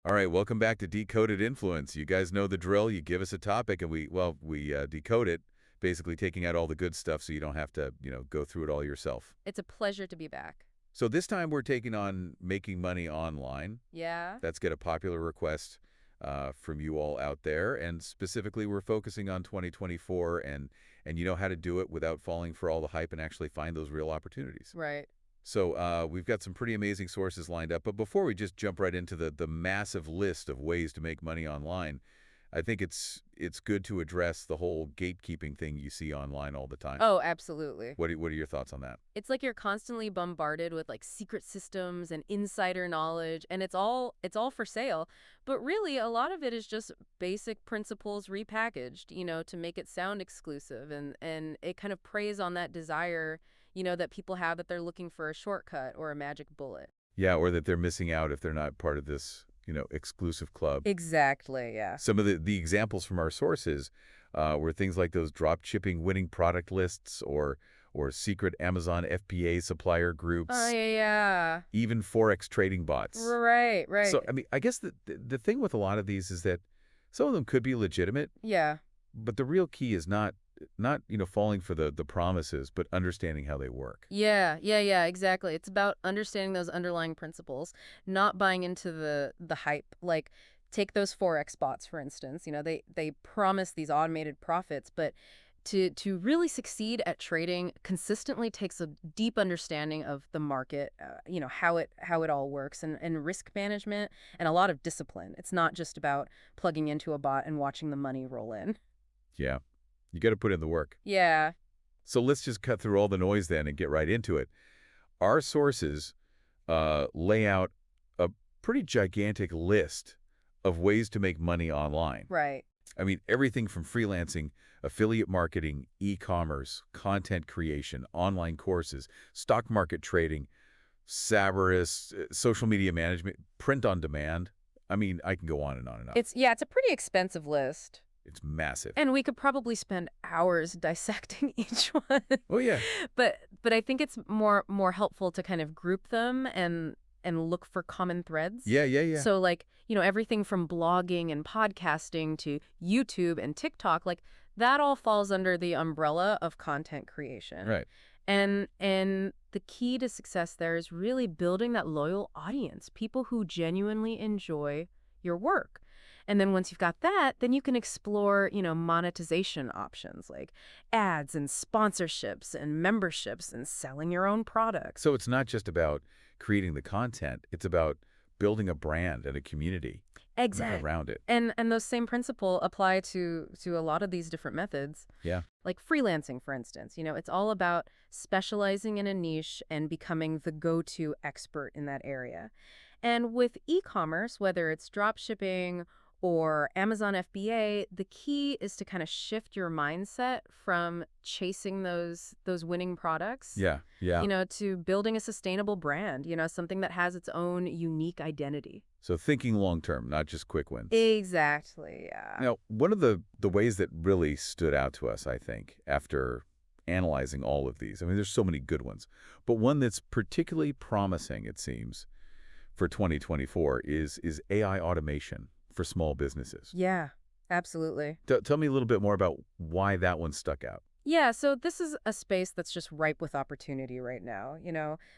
All right, welcome back to Decoded Influence. You guys know the drill. You give us a topic and we decode it, basically taking out all the good stuff so you don't have to, go through it all yourself. It's a pleasure to be back. So this time we're taking on making money online. Yeah? That's got a popular request from you all out there, and specifically we're focusing on 2024 and you know how to do it without falling for all the hype and actually find those real opportunities. Right. So we've got some pretty amazing sources lined up. But before we just jump right into the massive list of ways to make money online, I think it's good to address the whole gatekeeping thing you see online all the time. Oh, absolutely. What are your thoughts on that? It's like you're constantly bombarded with like secret systems and insider knowledge, and it's all for sale. But really, a lot of it is just basic principles repackaged, to make it sound exclusive, and it kind of preys on that desire, that people have that they're looking for a shortcut or a magic bullet. Yeah, or that they're missing out if they're not part of this, exclusive club. Exactly, yeah. Some of the examples from our sources were things like those drop shipping winning product lists or secret Amazon FBA supplier groups, Oh, yeah. even Forex trading bots. Right, right. So, I mean, I guess the thing with a lot of these is that some of them could be legitimate, Yeah. but the real key is not falling for the promises, but understanding how they work. Yeah, exactly. It's about understanding those underlying principles, not buying into the hype. Like, take those Forex bots, for instance. They promise these automated profits, but to really succeed at trading consistently takes a deep understanding of the market, how it all works, and risk management, and a lot of discipline. It's not just about plugging into a bot and watching the money roll in. Yeah, you got to put in the work. Yeah. So let's just cut through all the noise then and get right into it. Our sources lay out a pretty gigantic list of ways to make money online. Right. I mean, everything from freelancing, affiliate marketing, e-commerce, content creation, online courses, stock market trading, Sabarus, social media management, print on demand. I mean, I can go on and on and on. It's a pretty expensive list. It's massive. And we could probably spend hours dissecting each one. Oh, yeah. But I think it's more helpful to kind of group them and look for common threads. Yeah. So like, everything from blogging and podcasting to YouTube and TikTok, like that all falls under the umbrella of content creation. Right. And the key to success there is really building that loyal audience, people who genuinely enjoy your work. And then once you've got that, then you can explore, monetization options like ads and sponsorships and memberships and selling your own products. So it's not just about creating the content. It's about building a brand and a community around it. And those same principles apply to a lot of these different methods. Yeah. Like freelancing, for instance. It's all about specializing in a niche and becoming the go-to expert in that area. And with e-commerce, whether it's drop shipping or Amazon FBA, the key is to kind of shift your mindset from chasing those winning products. Yeah. To building a sustainable brand, something that has its own unique identity. So thinking long term, not just quick wins. Exactly, yeah. Now, one of the ways that really stood out to us, I think, after analyzing all of these, I mean, there's so many good ones, but one that's particularly promising, it seems, for 2024 is AI automation for small businesses. Yeah, absolutely. Tell me a little bit more about why that one stuck out. Yeah, so this is a space that's just ripe with opportunity right now.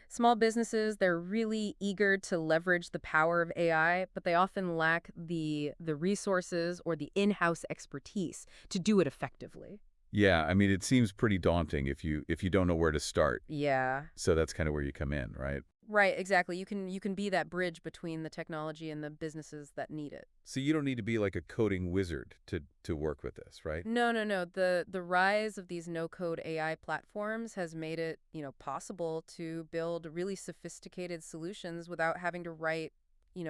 Small businesses, they're really eager to leverage the power of AI, but they often lack the resources or the in-house expertise to do it effectively. Yeah, I mean, it seems pretty daunting if you don't know where to start. Yeah. So that's kind of where you come in, right? Right, exactly. You can be that bridge between the technology and the businesses that need it. So you don't need to be like a coding wizard to work with this, right? No. The rise of these no-code AI platforms has made it, possible to build really sophisticated solutions without having to write,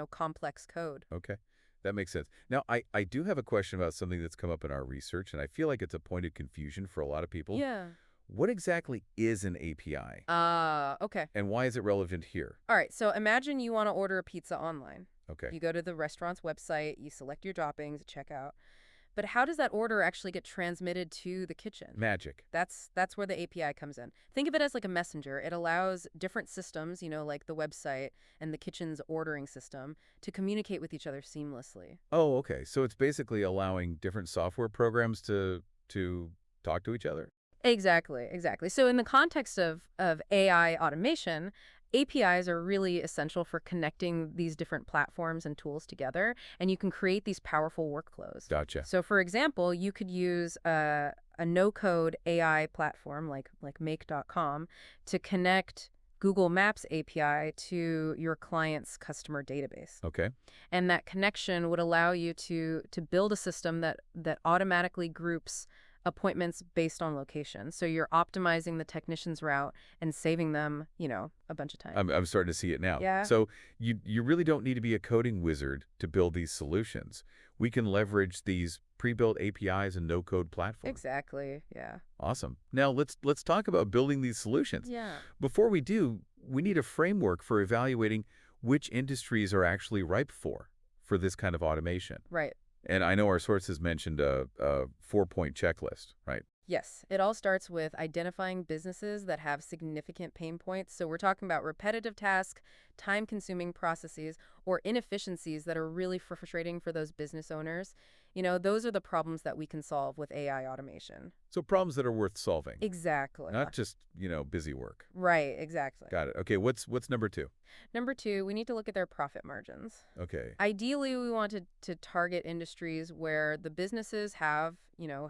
complex code. Okay. That makes sense. Now, I do have a question about something that's come up in our research, and I feel like it's a point of confusion for a lot of people. Yeah. What exactly is an API? Okay. And why is it relevant here? All right, so imagine you want to order a pizza online. Okay. You go to the restaurant's website, you select your toppings, check out. But how does that order actually get transmitted to the kitchen? Magic. That's where the API comes in. Think of it as like a messenger. It allows different systems, like the website and the kitchen's ordering system, to communicate with each other seamlessly. Oh, okay. So it's basically allowing different software programs to talk to each other? Exactly, exactly. So in the context of AI automation, APIs are really essential for connecting these different platforms and tools together, and you can create these powerful workflows. Gotcha. So for example, you could use a no-code AI platform like make.com to connect Google Maps API to your client's customer database. Okay. And that connection would allow you to build a system that automatically groups appointments based on location. So you're optimizing the technician's route and saving them, a bunch of time. I'm starting to see it now. Yeah, So you really don't need to be a coding wizard to build these solutions. We can leverage these pre-built APIs and no-code platforms. exactly. Yeah. Awesome. Now let's talk about building these solutions. Yeah. Before we do, we need a framework for evaluating which industries are actually ripe for this kind of automation. Right. And I know our sources mentioned a four-point checklist, right? Yes, it all starts with identifying businesses that have significant pain points. So we're talking about repetitive tasks, time-consuming processes, or inefficiencies that are really frustrating for those business owners. Those are the problems that we can solve with AI automation. So problems that are worth solving, Exactly. not just, busy work. Right, exactly. Got it. Okay, what's number two? Number two, we need to look at their profit margins. Okay. Ideally, we want to target industries where the businesses have,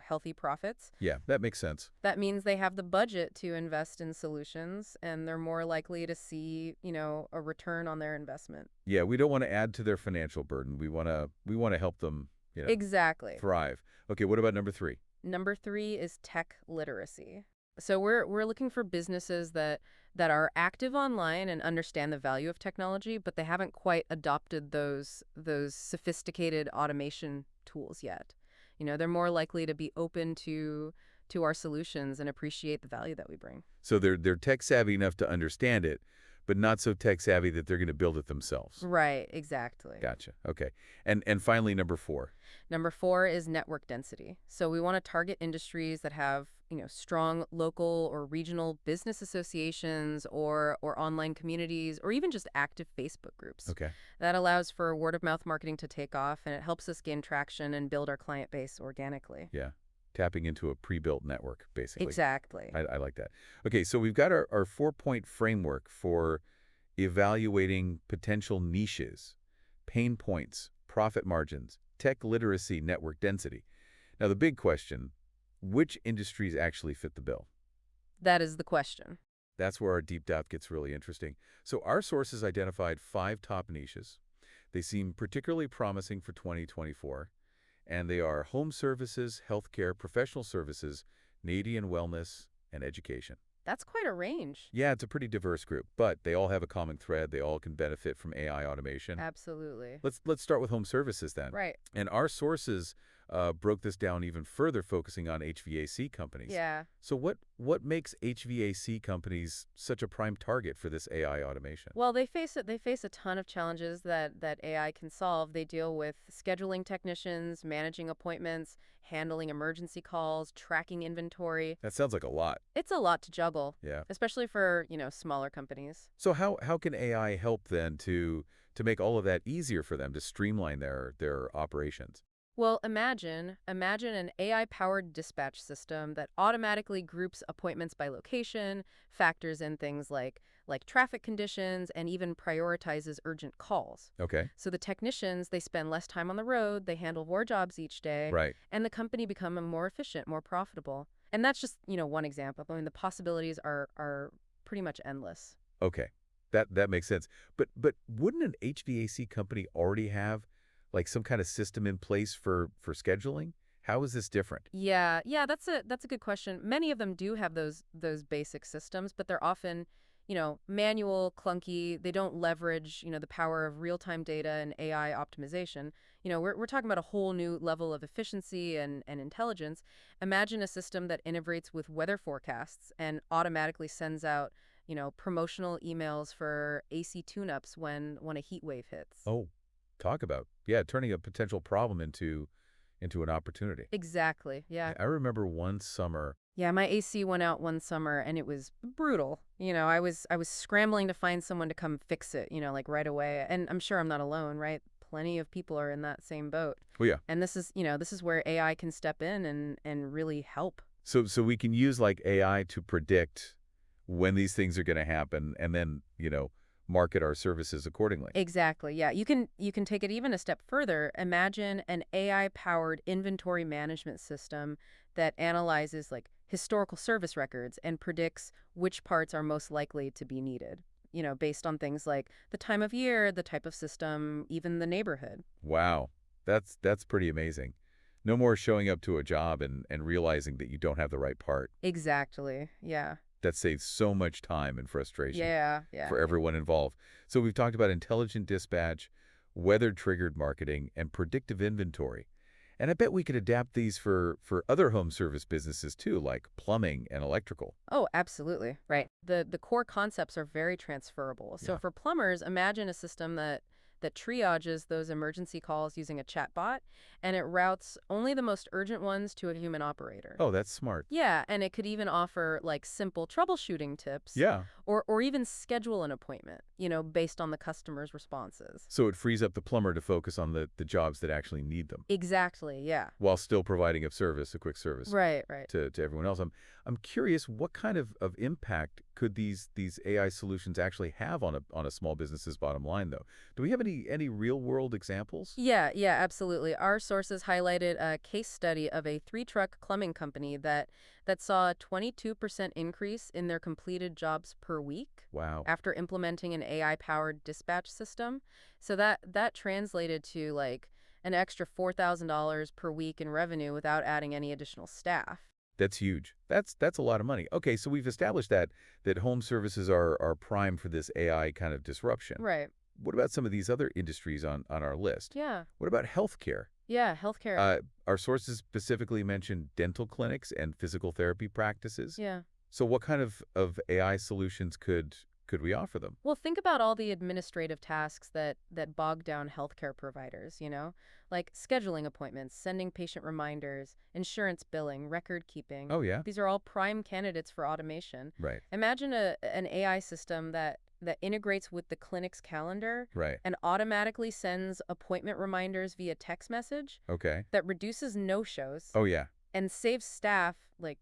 healthy profits. Yeah, that makes sense. That means they have the budget to invest in solutions and they're more likely to see, a return on their investment. Yeah, we don't want to add to their financial burden. We want to help them, Exactly. thrive. Okay, what about number three? Number three is tech literacy. So we're looking for businesses that are active online and understand the value of technology, but they haven't quite adopted those sophisticated automation tools yet. They're more likely to be open to our solutions and appreciate the value that we bring. So they're tech savvy enough to understand it, but not so tech savvy that they're going to build it themselves. Right, exactly. Gotcha. Okay. And finally, number four. Number four is network density. So we want to target industries that have, strong local or regional business associations or online communities or even just active Facebook groups. Okay. That allows for word of mouth marketing to take off and it helps us gain traction and build our client base organically. Yeah. Tapping into a pre-built network, basically. Exactly. I like that. Okay, so we've got our four-point framework for evaluating potential niches, pain points, profit margins, tech literacy, network density. Now, the big question, which industries actually fit the bill? That is the question. That's where our deep dive gets really interesting. So our sources identified 5 top niches. They seem particularly promising for 2024, and they are home services, healthcare, professional services, Nady and wellness, and education. That's quite a range. Yeah, it's a pretty diverse group, but they all have a common thread. They all can benefit from AI automation. Absolutely. Let's start with home services then. Right. And our sources broke this down even further, focusing on HVAC companies. Yeah. So what makes HVAC companies such a prime target for this AI automation? Well, they face a ton of challenges that AI can solve. They deal with scheduling technicians, managing appointments, handling emergency calls, tracking inventory. That sounds like a lot. It's a lot to juggle, Yeah. especially for, smaller companies. So how can AI help then to make all of that easier for them to streamline their operations? Well, imagine an AI-powered dispatch system that automatically groups appointments by location, factors in things like traffic conditions, and even prioritizes urgent calls. Okay. So the technicians, they spend less time on the road, they handle more jobs each day, Right. and the company become more efficient, more profitable. And that's just, one example. I mean, the possibilities are pretty much endless. Okay. That makes sense. But wouldn't an HVAC company already have like some kind of system in place for scheduling? How is this different? Yeah, that's a good question. Many of them do have those basic systems, but they're often, manual, clunky. They don't leverage, the power of real-time data and AI optimization. We're talking about a whole new level of efficiency and intelligence. Imagine a system that integrates with weather forecasts and automatically sends out, promotional emails for AC tune-ups when a heat wave hits. Oh, talk about, yeah, turning a potential problem into, into an opportunity. Exactly. Yeah. I remember one summer. Yeah, my AC went out one summer and it was brutal. I was scrambling to find someone to come fix it, like right away. And I'm sure I'm not alone, right? Plenty of people are in that same boat. Oh yeah. And this is where AI can step in and really help. So we can use like AI to predict when these things are going to happen, and then market our services accordingly. Exactly. Yeah. You can take it even a step further. Imagine an AI-powered inventory management system that analyzes like historical service records and predicts which parts are most likely to be needed, based on things like the time of year, the type of system, even the neighborhood. Wow, that's pretty amazing. No more showing up to a job and realizing that you don't have the right part. Exactly. Yeah. That saves so much time and frustration Yeah. Yeah. for everyone involved. So we've talked about intelligent dispatch, weather-triggered marketing, and predictive inventory. And I bet we could adapt these for other home service businesses too, like plumbing and electrical. Oh, absolutely. Right. The core concepts are very transferable. So Yeah. for plumbers, imagine a system that triages those emergency calls using a chatbot, and it routes only the most urgent ones to a human operator. Oh, that's smart. Yeah, and it could even offer like simple troubleshooting tips Yeah. or even schedule an appointment, based on the customer's responses. So it frees up the plumber to focus on the jobs that actually need them, Exactly, yeah. while still providing a quick service Right, right. to everyone else. I'm curious, what kind of impact could these AI solutions actually have on a small business's bottom line, though? Do we have any real world examples? Yeah, yeah, absolutely. Our sources highlighted a case study of a three-truck plumbing company that saw a 22% increase in their completed jobs per week Wow. after implementing an AI-powered dispatch system. So that translated to like an extra $4,000 per week in revenue without adding any additional staff. That's huge. That's a lot of money. Okay, so we've established that home services are prime for this AI kind of disruption. Right. What about some of these other industries on our list? Yeah. What about healthcare? Yeah, healthcare. Our sources specifically mentioned dental clinics and physical therapy practices. Yeah. So what kind of AI solutions could we offer them? Well, think about all the administrative tasks that bog down healthcare providers, like scheduling appointments, sending patient reminders, insurance billing, record keeping. Oh yeah, These are all prime candidates for automation. right, Imagine an AI system that integrates with the clinic's calendar right. and automatically sends appointment reminders via text message Okay. that reduces no-shows Oh yeah, and saves staff like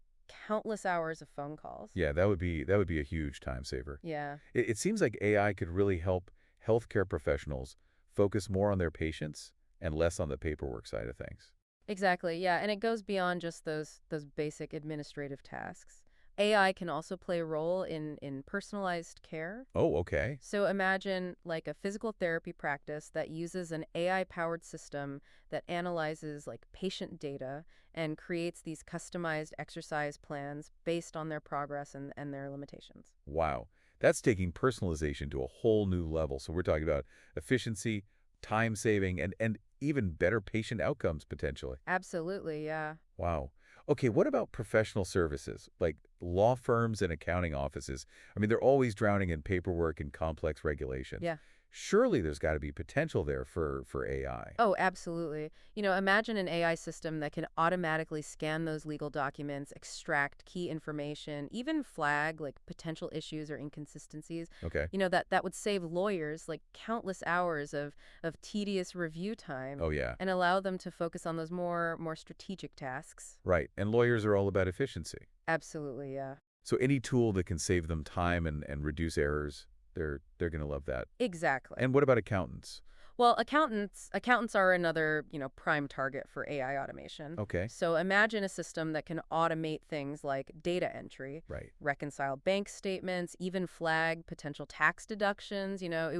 countless hours of phone calls. yeah. That would be a huge time saver. Yeah. It seems like AI could really help healthcare professionals focus more on their patients and less on the paperwork side of things. Exactly, yeah, and it goes beyond just those basic administrative tasks. AI can also play a role in personalized care. Oh, okay. So imagine like a physical therapy practice that uses an AI-powered system that analyzes like patient data and creates these customized exercise plans based on their progress and their limitations. Wow. That's taking personalization to a whole new level. So we're talking about efficiency, time saving, and even better patient outcomes potentially. Absolutely, yeah. Wow. Okay, what about professional services like law firms and accounting offices? I mean, they're always drowning in paperwork and complex regulations. Yeah. Surely there's got to be potential there for AI. Oh, absolutely. Imagine an AI system that can automatically scan those legal documents, extract key information, even flag like potential issues or inconsistencies. Okay. That would save lawyers like countless hours of tedious review time Oh, yeah. and allow them to focus on those more strategic tasks. Right. And lawyers are all about efficiency. Absolutely, yeah. So any tool that can save them time and reduce errors, they're going to love that. Exactly. And what about accountants? Well, accountants are another, prime target for AI automation. Okay. So imagine a system that can automate things like data entry, Right. reconcile bank statements, even flag potential tax deductions. It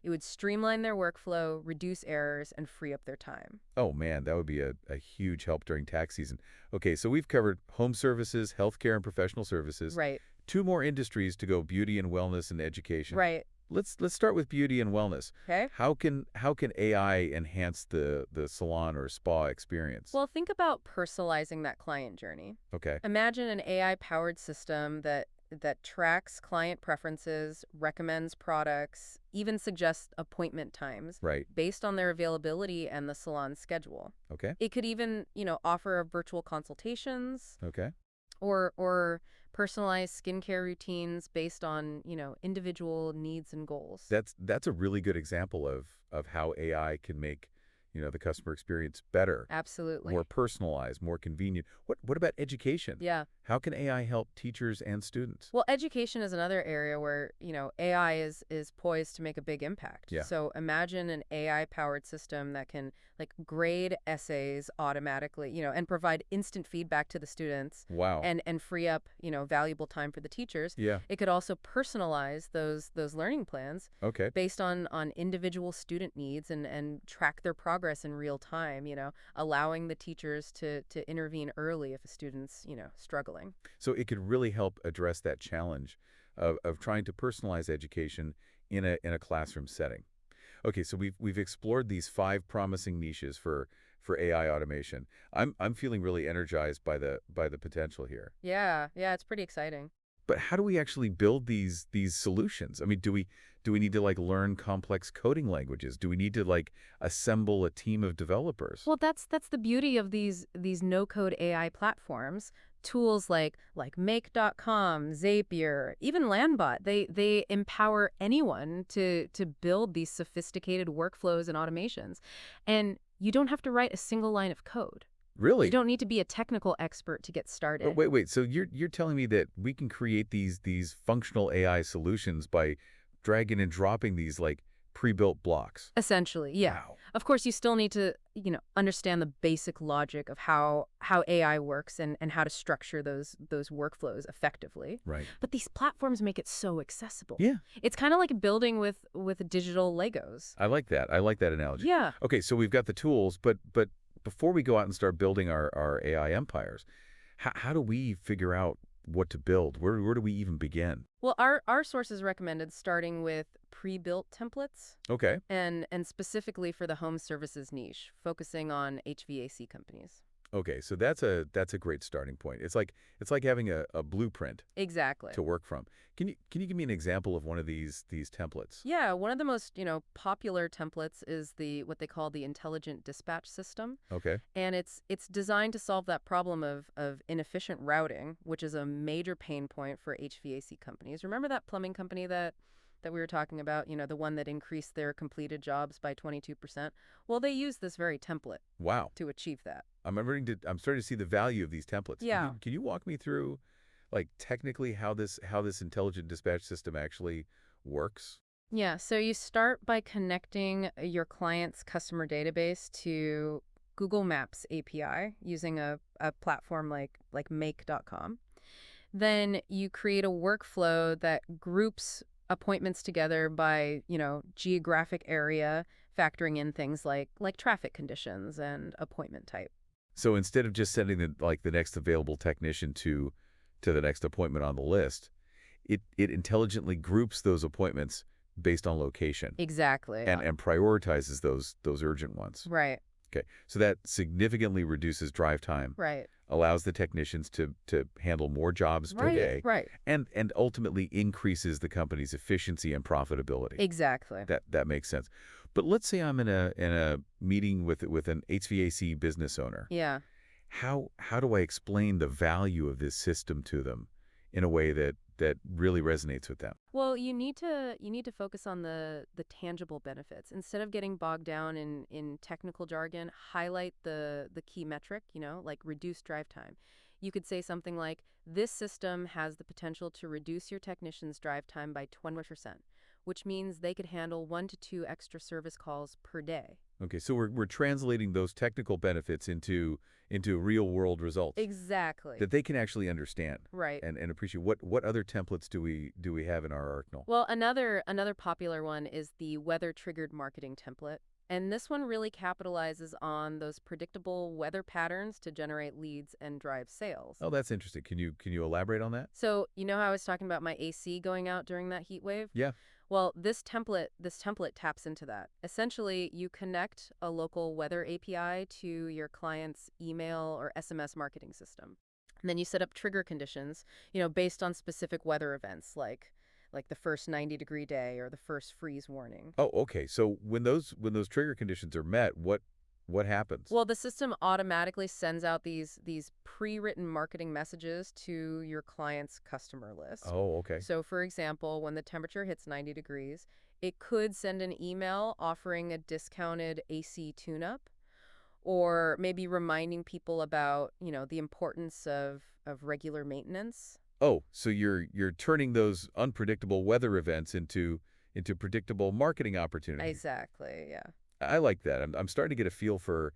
would streamline their workflow, reduce errors, and free up their time. Oh, man, that would be a huge help during tax season. Okay, so we've covered home services, healthcare, and professional services. Right. Two more industries to go: beauty and wellness and education. Right. Let's start with beauty and wellness. Okay. How can AI enhance the salon or spa experience? Well, think about personalizing that client journey. Okay. Imagine an AI-powered system that tracks client preferences, recommends products, even suggests appointment times Right. based on their availability and the salon's schedule. Okay. It could even, offer virtual consultations Okay. or personalized skincare routines based on, individual needs and goals. That's a really good example of how AI can make, the customer experience better, more Absolutely. personalized, more convenient. What about education? Yeah. How can AI help teachers and students? Well, education is another area where, AI is poised to make a big impact. Yeah. So imagine an AI-powered system that can like grade essays automatically, and provide instant feedback to the students Wow. and free up, valuable time for the teachers. Yeah. It could also personalize those learning plans Okay. based on individual student needs and track their progress in real time, allowing the teachers to intervene early if a student's, struggling. So it could really help address that challenge of trying to personalize education in a classroom setting. Okay, so we've explored these 5 promising niches for AI automation. I'm feeling really energized by the potential here. Yeah, yeah, it's pretty exciting. But how do we actually build these solutions? I mean, do we need to like learn complex coding languages? Do we need to like assemble a team of developers? Well, that's the beauty of these no-code AI platforms. Tools like Make.com, Zapier, even Landbot, they empower anyone to build these sophisticated workflows and automations. And you don't have to write a single line of code. You Really? don't need to be a technical expert to get But started. wait. So you're telling me that we can create these functional AI solutions by dragging and dropping these like pre-built blocks? Essentially, yeah. Wow. Of course, you still need to, understand the basic logic of how AI works and how to structure those workflows effectively. Right. But these platforms make it so accessible. Yeah. It's kind of like building with digital Legos. I like that. I like that analogy. Yeah. Okay, so we've got the tools, but before we go out and start building our AI empires, how do we figure out what to build? Where do we even begin? Well, our sources recommended starting with pre-built templates Okay. and specifically for the home services niche, focusing on HVAC companies. Okay, so that's a great starting point. It's like having a blueprint Exactly. to work from. Can you give me an example of one of these templates? Yeah, one of the most, popular templates is the what they call the intelligent dispatch system. Okay. And it's designed to solve that problem of inefficient routing, which is a major pain point for HVAC companies. Remember that plumbing company that we were talking about, the one that increased their completed jobs by 22%? Well, they use this very template Wow. to achieve that. I'm starting to see the value of these templates. Yeah. Can you walk me through like technically how this intelligent dispatch system actually works? Yeah, so you start by connecting your client's customer database to Google Maps API using a platform like Make.com. Then you create a workflow that groups appointments together by, geographic area, factoring in things like traffic conditions and appointment type. So instead of just sending the next available technician to the next appointment on the list, it intelligently groups those appointments based on location Exactly. and prioritizes those urgent ones. Right, Okay. So that significantly reduces drive time, right, allows the technicians to handle more jobs per right, day, right. and ultimately increases the company's efficiency and profitability. Exactly. That makes sense. But let's say I'm in a meeting with an HVAC business owner. Yeah. How do I explain the value of this system to them in a way that really resonates with them? Well, you need to focus on the tangible benefits. Instead of getting bogged down in technical jargon, highlight the key metric, like reduced drive time. You could say something like, this system has the potential to reduce your technician's drive time by 20%, which means they could handle 1 to 2 extra service calls per day. Okay, so we're translating those technical benefits into real world results Exactly. that they can actually understand Right. and appreciate. What other templates do we have in our arsenal? Well, another popular one is the weather-triggered marketing template. And this one really capitalizes on those predictable weather patterns to generate leads and drive sales. Oh, that's interesting. Can you elaborate on that? So, how I was talking about my AC going out during that heat wave? Yeah. Well, this template taps into that. Essentially, you connect a local weather API to your client's email or SMS marketing system. And then you set up trigger conditions, based on specific weather events like the first 90-degree day or the first freeze warning. Oh, okay. So when those trigger conditions are met, what happens? Well, the system automatically sends out these pre-written marketing messages to your client's customer list. Oh, okay. So, for example, when the temperature hits 90 degrees, it could send an email offering a discounted AC tune-up or maybe reminding people about, the importance of regular maintenance. Oh, so you're turning those unpredictable weather events into predictable marketing opportunities. Exactly, yeah. I like that. I'm starting to get a feel for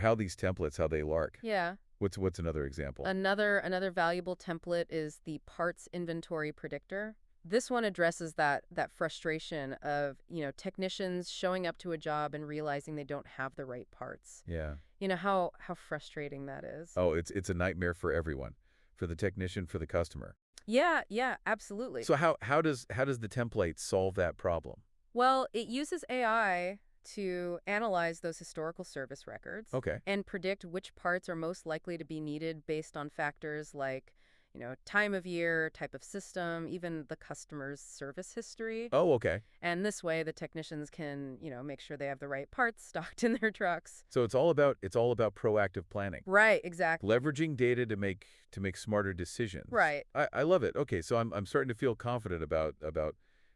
how these templates, how they lark. Yeah. What's another example? Another valuable template is the parts inventory predictor. This one addresses that frustration of, technicians showing up to a job and realizing they don't have the right parts. Yeah. You know how frustrating that is. Oh, it's a nightmare for everyone, for the technician, for the customer. Yeah, yeah, absolutely. So how does the template solve that problem? Well, it uses AI to analyze those historical service records Okay. and predict which parts are most likely to be needed based on factors like, time of year, type of system, even the customer's service history. Oh, okay. And this way, the technicians can, make sure they have the right parts stocked in their trucks. So it's all about proactive planning, Right, exactly. leveraging data to make smarter decisions. Right. I love it. Okay, so I'm starting to feel confident about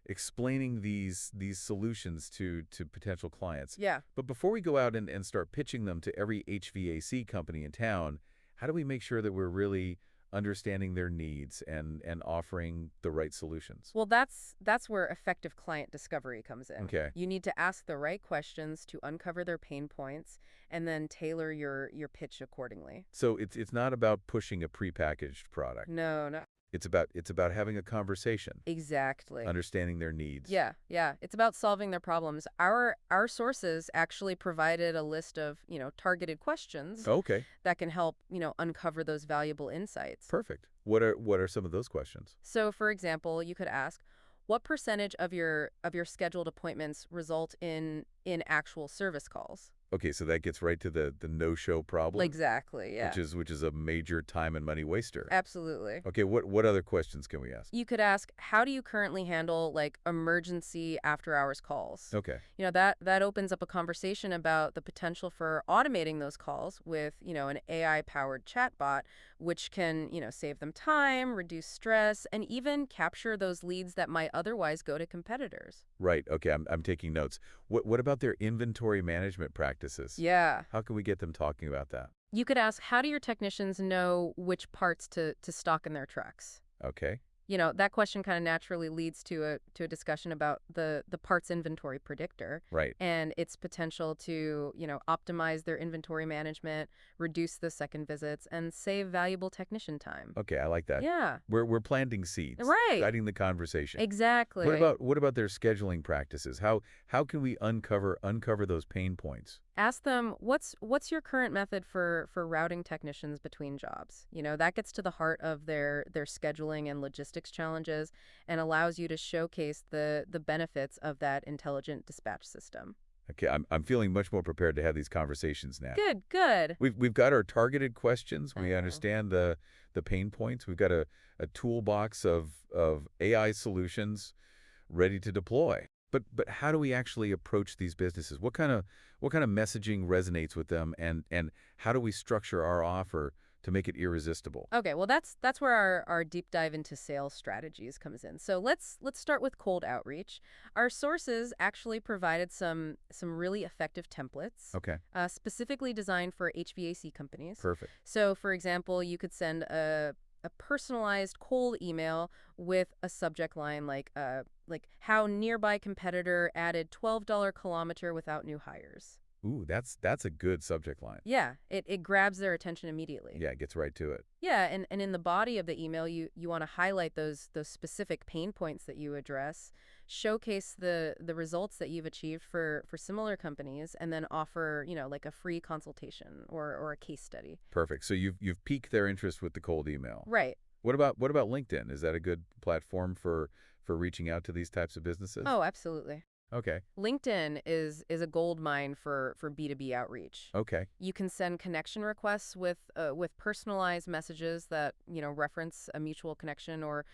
explaining these solutions to potential clients. Yeah. But before we go out and start pitching them to every HVAC company in town, how do we make sure that we're really understanding their needs and offering the right solutions? Well, that's where effective client discovery comes in. Okay. You need to ask the right questions to uncover their pain points and then tailor your pitch accordingly. So it's not about pushing a prepackaged product. No, no. It's about having a conversation, Exactly. understanding their needs. Yeah, yeah. It's about solving their problems. Our sources actually provided a list of, targeted questions Okay, that can help, uncover those valuable insights. perfect. What are some of those questions? So, for example, you could ask, what percentage of your scheduled appointments result in actual service calls? Okay, so that gets right to the no-show problem, Exactly, which yeah. is a major time and money waster. Absolutely. Okay, what other questions can we ask? You could ask, how do you currently handle like emergency after hours calls? Okay, That opens up a conversation about the potential for automating those calls with, an AI powered chatbot, which can, save them time, reduce stress, and even capture those leads that might otherwise go to competitors. right. Okay, I'm taking notes. What about their inventory management practices? Yeah. How can we get them talking about that? You could ask, how do your technicians know which parts to stock in their trucks? Okay, That question kind of naturally leads to a discussion about the parts inventory predictor right. and its potential to, optimize their inventory management, reduce the second visits, and save valuable technician time. Okay, I like that. Yeah, We're planting seeds, right. guiding the conversation. Exactly. What about their scheduling practices? How can we uncover those pain points? Ask them what's your current method for routing technicians between jobs. That gets to the heart of their scheduling and logistics challenges and allows you to showcase the benefits of that intelligent dispatch system. Okay, I'm feeling much more prepared to have these conversations now. Good, good. We've got our targeted questions. We Uh-huh. understand the pain points. We've got a toolbox of AI solutions ready to deploy. But how do we actually approach these businesses? What kind of messaging resonates with them, and how do we structure our offer to make it irresistible? Okay, well that's where our deep dive into sales strategies comes in. So let's start with cold outreach. Our sources actually provided some really effective templates, Okay, specifically designed for HVAC companies. perfect. So, for example, you could send a personalized cold email with a subject line like how nearby competitor added $12 kilometer without new hires. Ooh, that's a good subject line. Yeah, it grabs their attention immediately. Yeah, it gets right to it. Yeah, and in the body of the email, you want to highlight those specific pain points that you address, showcase the results that you've achieved for similar companies, and then offer, like a free consultation or a case study. Perfect. So you've piqued their interest with the cold email. Right. What about LinkedIn? Is that a good platform for reaching out to these types of businesses? Oh, absolutely. Okay. LinkedIn is a gold mine for B2B outreach. Okay. You can send connection requests with personalized messages that, reference a mutual connection or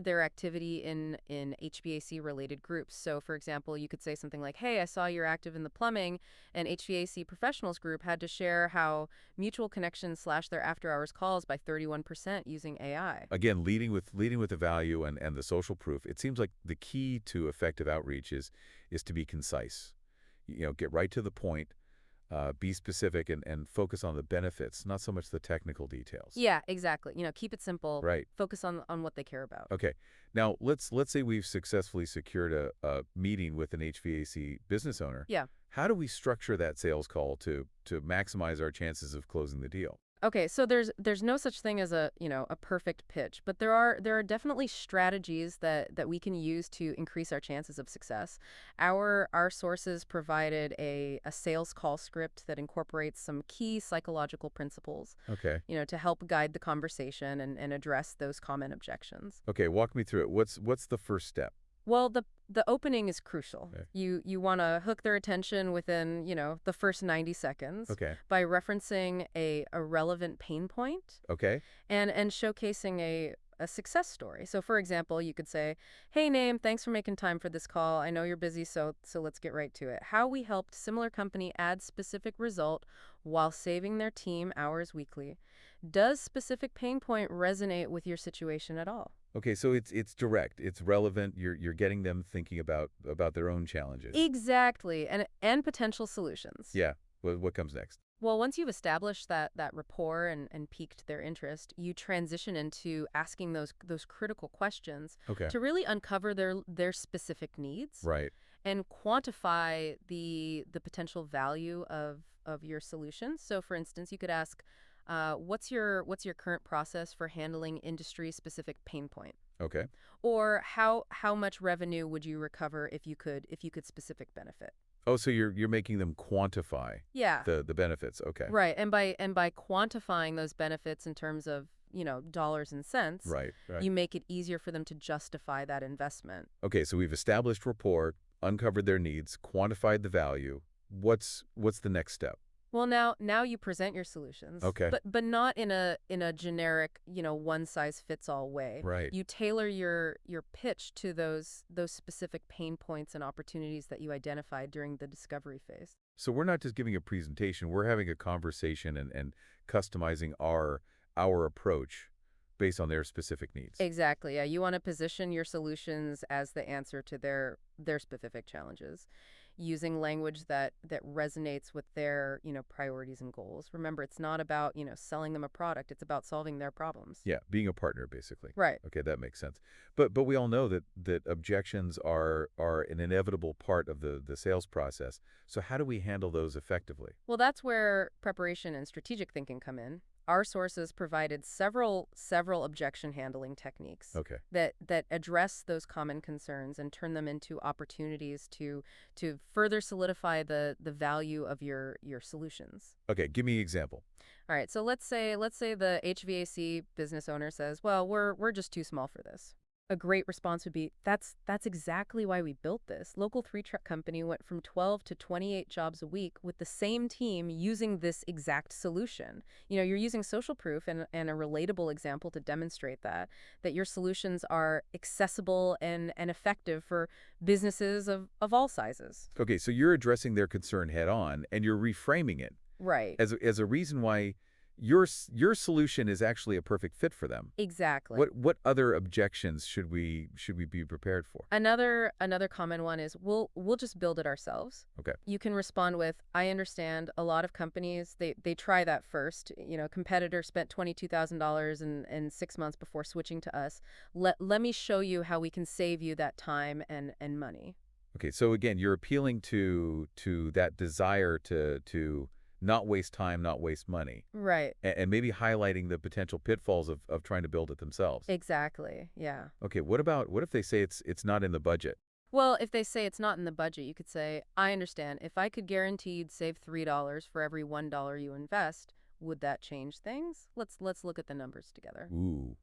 their activity in HVAC related groups. So for example, you could say something like, "Hey, I saw you're active in the plumbing," and HVAC professionals group had to share how mutual connections slashed their after hours calls by 31% using AI. Again, leading with the value and the social proof. It seems like the key to effective outreach is to be concise. Get right to the point, be specific, and focus on the benefits, not so much the technical details. Yeah, exactly. Keep it simple, Right. focus on what they care about. Okay. Now let's say we've successfully secured a meeting with an HVAC business owner. Yeah. How do we structure that sales call to maximize our chances of closing the deal? Okay, so there's no such thing as a perfect pitch, but there are definitely strategies that we can use to increase our chances of success. Our sources provided a sales call script that incorporates some key psychological principles, Okay. to help guide the conversation and address those common objections. Okay. Walk me through it. What's the first step? Well, the opening is crucial. Okay. You want to hook their attention within, the first 90 seconds Okay. by referencing a relevant pain point Okay. and showcasing a success story. So for example, you could say, "Hey name, thanks for making time for this call. I know you're busy, so let's get right to it. How we helped similar company add specific result while saving their team hours weekly. Does specific pain point resonate with your situation at all?" Okay, so it's direct, it's relevant. You're getting them thinking about their own challenges. Exactly, and potential solutions. Yeah. What comes next? Well, once you've established that rapport and piqued their interest, you transition into asking those critical questions Okay. to really uncover their specific needs Right. and quantify the potential value of your solution. So, for instance, you could ask, what's your current process for handling industry specific pain point? Okay. Or how much revenue would you recover if you could specific benefit? Oh, so you're making them quantify Yeah. the benefits. Okay. Right. And by quantifying those benefits in terms of, dollars and cents, Right. Right. you make it easier for them to justify that investment. Okay, so we've established rapport, uncovered their needs, quantified the value. What's the next step? Well, now you present your solutions, Okay. but not in a generic, one size fits all way. Right. You tailor your pitch to those specific pain points and opportunities that you identified during the discovery phase. So we're not just giving a presentation, we're having a conversation and customizing our approach based on their specific needs. Exactly. Yeah, you want to position your solutions as the answer to their specific challenges, using language that resonates with their, priorities and goals. Remember, it's not about, selling them a product, it's about solving their problems. Yeah, being a partner basically. Right. Okay, that makes sense. But we all know that objections are an inevitable part of the sales process. So how do we handle those effectively? Well, that's where preparation and strategic thinking come in. Our sources provided several objection handling techniques Okay. that address those common concerns and turn them into opportunities to further solidify the value of your solutions. Okay, give me an example. All right, so let's say the HVAC business owner says, "Well, we're just too small for this." A great response would be, "That's exactly why we built this. Local three-truck company went from 12 to 28 jobs a week with the same team using this exact solution." You're using social proof and a relatable example to demonstrate that your solutions are accessible and effective for businesses of all sizes. Okay, so you're addressing their concern head on and you're reframing it Right. as a reason why your solution is actually a perfect fit for them. Exactly. What other objections should we be prepared for? Another common one is we'll just build it ourselves. Okay. You can respond with, "I understand a lot of companies they try that first. Competitor spent $22,000 in 6 months before switching to us. Let me show you how we can save you that time and money." Okay, so again, you're appealing to that desire to not waste time, not waste money, Right. and maybe highlighting the potential pitfalls of trying to build it themselves. Exactly. Yeah. Okay, what if they say it's not in the budget? Well, if they say it's not in the budget, you could say, "I understand. If I could guarantee you'd save $3 for every $1 you invest, would that change things? Let's look at the numbers together." Ooh.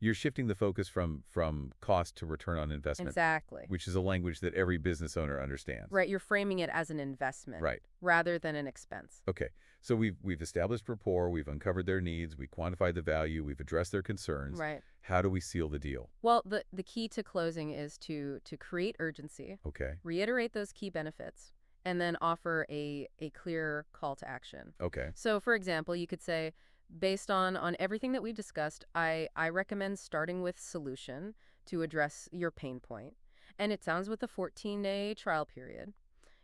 You're shifting the focus from cost to return on investment, Exactly. which is a language that every business owner understands. Right, you're framing it as an investment Right. rather than an expense. Okay. So we've established rapport, we've uncovered their needs, we quantified the value, we've addressed their concerns. Right. How do we seal the deal? Well, the key to closing is to create urgency, Okay. reiterate those key benefits, and then offer a clear call to action. Okay. So, for example, you could say, based on everything that we've discussed, I recommend starting with solution to address your pain point. And it sounds with a 14-day trial period.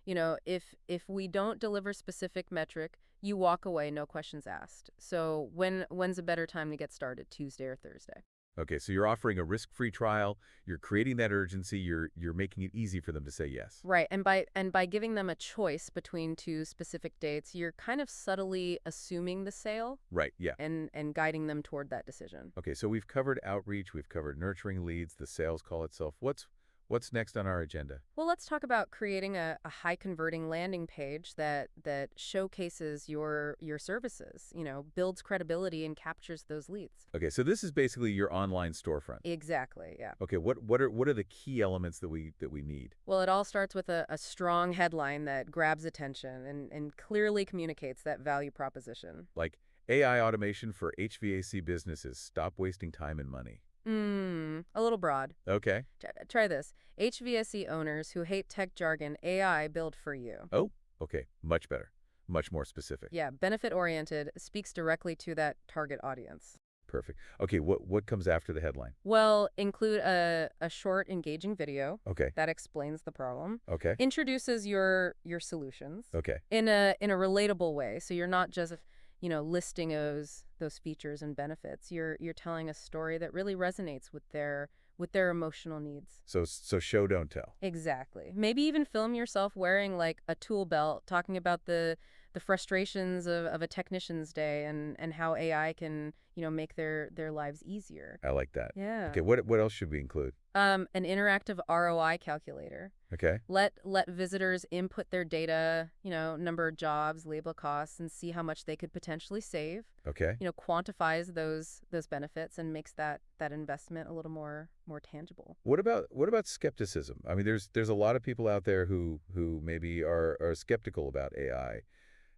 If we don't deliver specific metric, you walk away, no questions asked. So when's a better time to get started, Tuesday or Thursday? Okay, so you're offering a risk-free trial, you're creating that urgency, you're making it easy for them to say yes. Right, and by giving them a choice between two specific dates, you're kind of subtly assuming the sale Right, yeah. and guiding them toward that decision. Okay, so we've covered outreach, we've covered nurturing leads, the sales call itself. What's next on our agenda? Well, let's talk about creating a high converting landing page that showcases your services, builds credibility and captures those leads. Okay, so this is basically your online storefront. Exactly, yeah. Okay, what are the key elements that we need? Well, it all starts with a strong headline that grabs attention and clearly communicates that value proposition. Like AI automation for HVAC businesses. Stop wasting time and money. A little broad. Okay. Try this. HVAC owners who hate tech jargon, AI build for you. Oh, okay. Much better. Much more specific. Yeah, benefit-oriented, speaks directly to that target audience. Perfect. Okay, what comes after the headline? Well, include a short, engaging video Okay. that explains the problem, Okay. introduces your solutions Okay. in a relatable way. So you're not just, listing those features and benefits. You're telling a story that really resonates with their emotional needs. So show don't tell. Exactly. Maybe even film yourself wearing like a tool belt, talking about the frustrations of a technician's day and how AI can, make their lives easier. I like that. Yeah. Okay, what else should we include? An interactive ROI calculator. Okay. Let visitors input their data, number of jobs, label costs, and see how much they could potentially save. Okay. Quantifies those benefits and makes that investment a little more tangible. What about skepticism? I mean, there's a lot of people out there who maybe are skeptical about AI.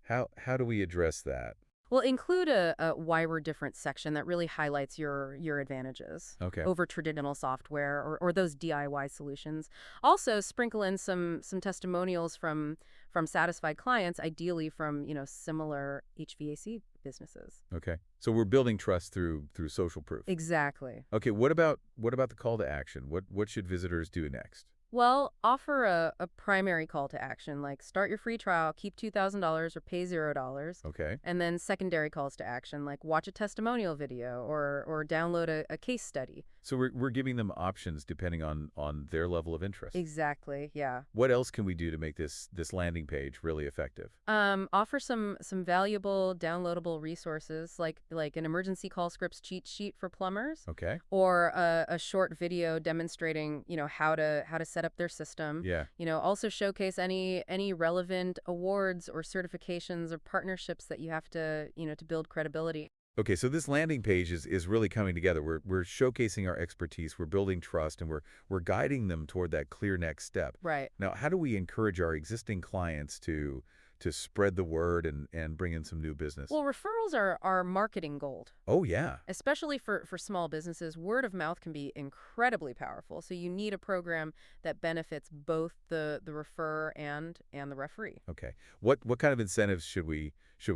How do we address that? Well, include a why we're different section that really highlights your advantages Okay. over traditional software or those DIY solutions. Also, sprinkle in some testimonials from satisfied clients, ideally from similar HVAC businesses. Okay. So we're building trust through social proof. Exactly. Okay, what about the call to action? What should visitors do next? Well, offer a primary call to action, like start your free trial, keep $2,000 or pay $0. Okay. And then secondary calls to action, like watch a testimonial video or download a case study. So we're giving them options depending on their level of interest. Exactly, yeah. What else can we do to make this landing page really effective? Offer some valuable downloadable resources like an emergency call scripts cheat sheet for plumbers, Okay. or a short video demonstrating how to set up their system. Yeah. Also showcase any relevant awards or certifications or partnerships that you have to to build credibility. Okay, so this landing page is really coming together. We're showcasing our expertise, we're building trust, and we're guiding them toward that clear next step. Right. Now, how do we encourage our existing clients to spread the word and bring in some new business? Well, referrals are marketing gold. Oh, yeah. Especially for small businesses, word of mouth can be incredibly powerful. So you need a program that benefits both the referrer and the referee. Okay. What kind of incentives should we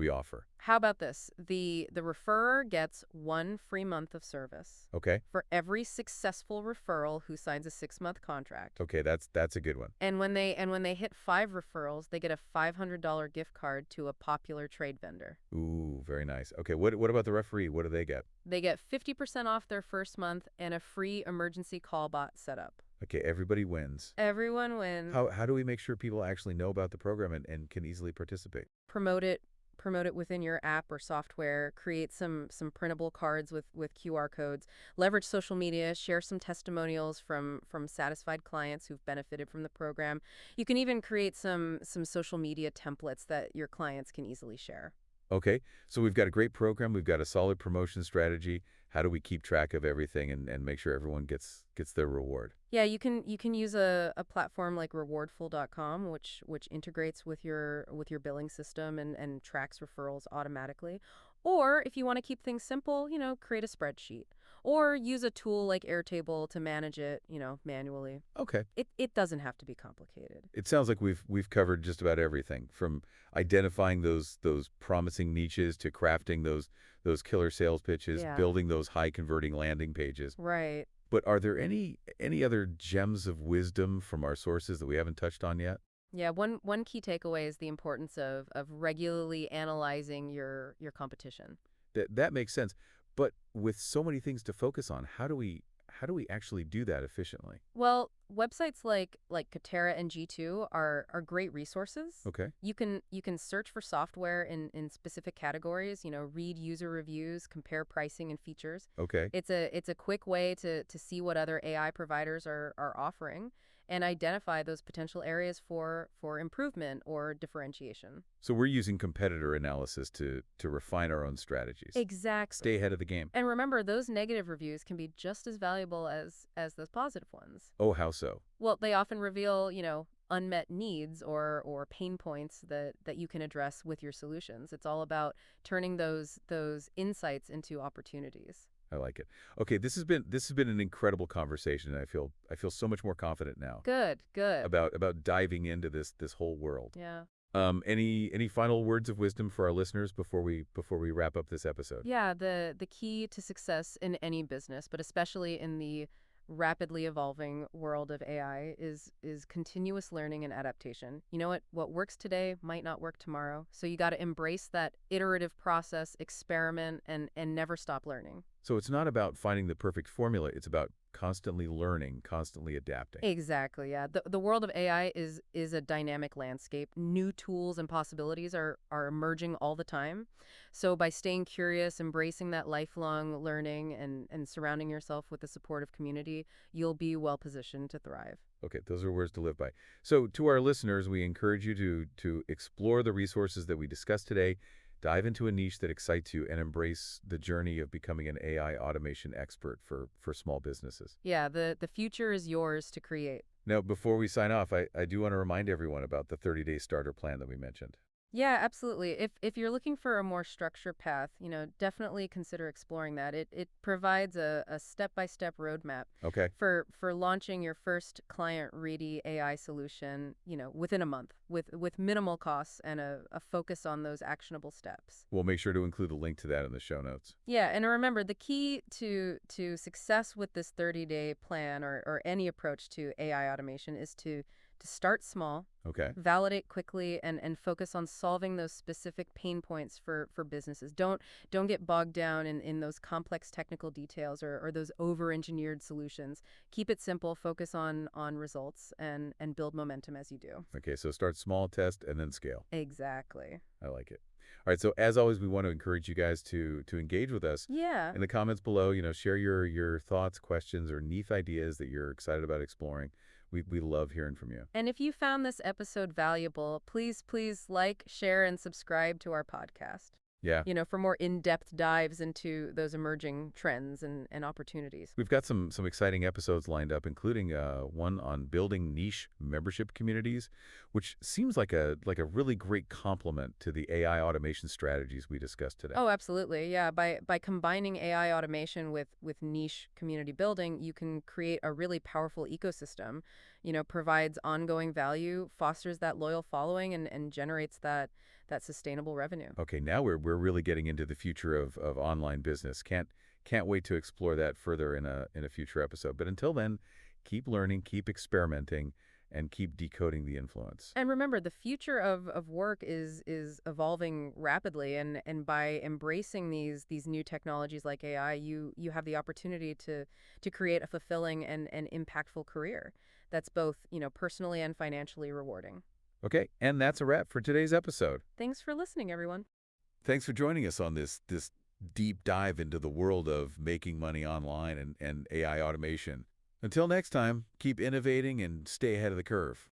offer? How about this? The referrer gets 1 free month of service Okay. for every successful referral who signs a 6-month contract. Okay, that's a good one. And when they hit 5 referrals, they get a $500 gift card to a popular trade vendor. Ooh, very nice. Okay, what about the referee? What do they get? They get 50% off their first month and a free emergency call bot setup. Okay, everybody wins. Everyone wins. How do we make sure people actually know about the program and can easily participate? Promote it within your app or software, create some printable cards with QR codes, leverage social media, share some testimonials from satisfied clients who've benefited from the program. You can even create some social media templates that your clients can easily share. Okay, so we've got a great program. We've got a solid promotion strategy. How do we keep track of everything and make sure everyone gets their reward? Yeah, you can use a platform like rewardful.com, which integrates with your billing system and tracks referrals automatically. Or if you want to keep things simple, create a spreadsheet. Or use a tool like Airtable to manage it, manually. Okay. It doesn't have to be complicated. It sounds like we've covered just about everything, from identifying those promising niches to crafting those killer sales pitches, Yeah, building those high converting landing pages. right. But are there any other gems of wisdom from our sources that we haven't touched on yet? Yeah, one key takeaway is the importance of regularly analyzing your competition. That makes sense. But with so many things to focus on, how do we actually do that efficiently? Well, websites like Katera and G2 are great resources. Okay. You can search for software in specific categories, read user reviews, compare pricing and features. Okay. It's a quick way to see what other AI providers are offering and identify those potential areas for improvement or differentiation. So we're using competitor analysis to refine our own strategies. Stay Exactly. ahead of the game. And remember, those negative reviews can be just as valuable as those positive ones. Oh, how so? Well, they often reveal, unmet needs or pain points that you can address with your solutions. It's all about turning those insights into opportunities. I like it. Okay, this has been an incredible conversation, and I feel so much more confident now Good, good. about diving into this whole world. Yeah. Any final words of wisdom for our listeners before we wrap up this episode? Yeah, the key to success in any business, but especially in the rapidly evolving world of AI is continuous learning and adaptation. You know what works today might not work tomorrow. So you got to embrace that iterative process, experiment and never stop learning. So it's not about finding the perfect formula, it's about constantly learning, constantly adapting. Exactly. Yeah. The world of AI is a dynamic landscape. New tools and possibilities are emerging all the time. So by staying curious, embracing that lifelong learning and surrounding yourself with a supportive community, you'll be well positioned to thrive. Okay, those are words to live by. So to our listeners, we encourage you to explore the resources that we discussed today, dive into a niche that excites you, and embrace the journey of becoming an AI automation expert for small businesses. Yeah, the future is yours to create. Now, before we sign off, I do want to remind everyone about the 30-day starter plan that we mentioned. Yeah, absolutely. If you're looking for a more structured path, definitely consider exploring that. It provides a step-by-step roadmap Okay? for launching your first client-ready AI solution, within a month with minimal costs and a focus on those actionable steps. We'll make sure to include a link to that in the show notes. Yeah, and remember the key to success with this 30-day plan or any approach to AI automation is to start small, Okay? validate quickly, and focus on solving those specific pain points for businesses. Don't get bogged down in those complex technical details or those over-engineered solutions. Keep it simple, focus on results, and build momentum as you do. Okay, so start small, test, and then scale. Exactly. I like it. All right, so as always, we want to encourage you guys to engage with us Yeah. in the comments below. Share your thoughts, questions, or neat ideas that you're excited about exploring. We love hearing from you. And if you found this episode valuable, please like, share, and subscribe to our podcast. Yeah, For more in-depth dives into those emerging trends and opportunities. we've got some exciting episodes lined up, including one on building niche membership communities, which seems like a really great complement to the AI automation strategies we discussed today. Oh, absolutely. Yeah, by combining AI automation with niche community building, you can create a really powerful ecosystem, provides ongoing value, fosters that loyal following and generates that sustainable revenue. Okay, now we're really getting into the future of online business. Can't wait to explore that further in a future episode. But until then, keep learning, keep experimenting, and keep decoding the influence. And remember, the future of work is evolving rapidly, and by embracing these new technologies like AI, you have the opportunity to create a fulfilling and impactful career that's both, personally and financially rewarding. Okay, and that's a wrap for today's episode. Thanks for listening, everyone. Thanks for joining us on this deep dive into the world of making money online and AI automation. Until next time, keep innovating and stay ahead of the curve.